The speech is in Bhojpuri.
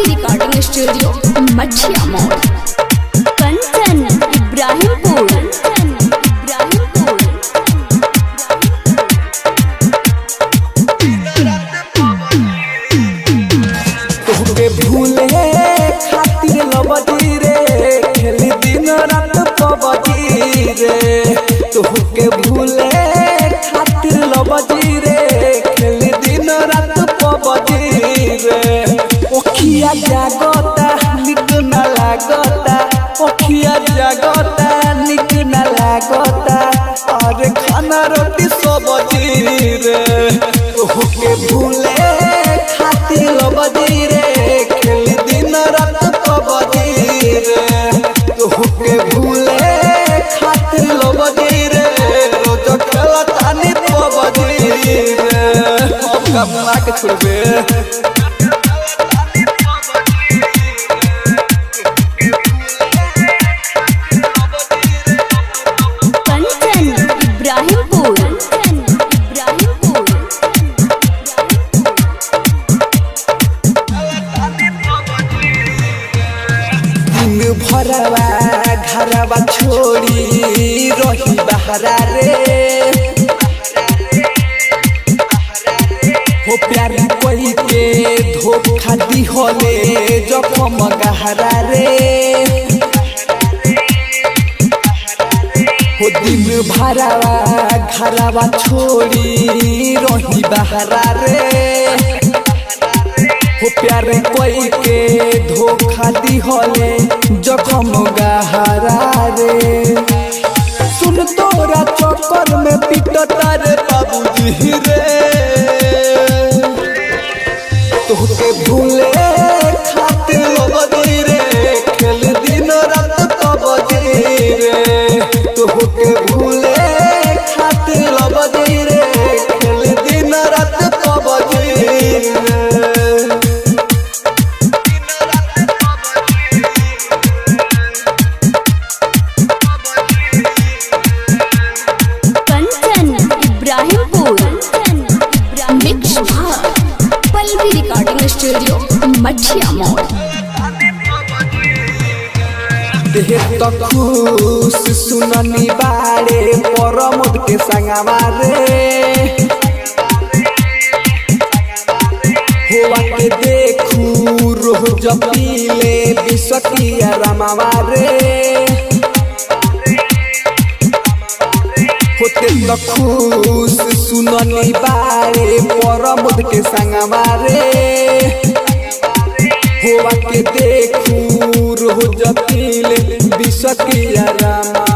रिकॉर्डिंग स्टूडियो मछिया मोड़ कंचन इब्राहिमपुर तोहके भूले खातिर लबदी रे खेली दिन रात पबजी रे तोहके भूले खातिर लबदी रे खेली दिन रात पबजी रे ओखिया जागता निक न लागता ओखिया जागता निक न लागता अरे खाना रोटी सब्जी रे तोहके भूले खातिर लबदी रे खेली दिन रात पबजी रे तोहके भूले खातिर लबदी रे रोज खेलता नी पबजी रे अब कमा के छोड़बे भरवा घरवा छोड़ी रही बहरा रे हो प्यारी कोई के धोखा दी होले जखम गहरा रे हो दिन भरवा घरवा छोड़ी रही बहरा रे हो प्यारे कोई के धोखा दी होले जखम गहरा रे सुन तोरा चक्कर में पिटता रे बाबूजी रे तोहके भूले खातिर लबदी रे खेल दिन रात पबजी रे तोहके भूले खातिर लबदी रे खेल दिन रात पबजी रे रिकॉर्डिंग स्टूडियो मछिया मोड़ देह तो खुश सुननी बारे परमोद के संगवा रे होवा के देखू रोज पीले बिसकिया रमावा रे होते तो खुश सुननी बारे परमोद के संगवा रे होवा के देखू रोज पीले बिसकिया रामा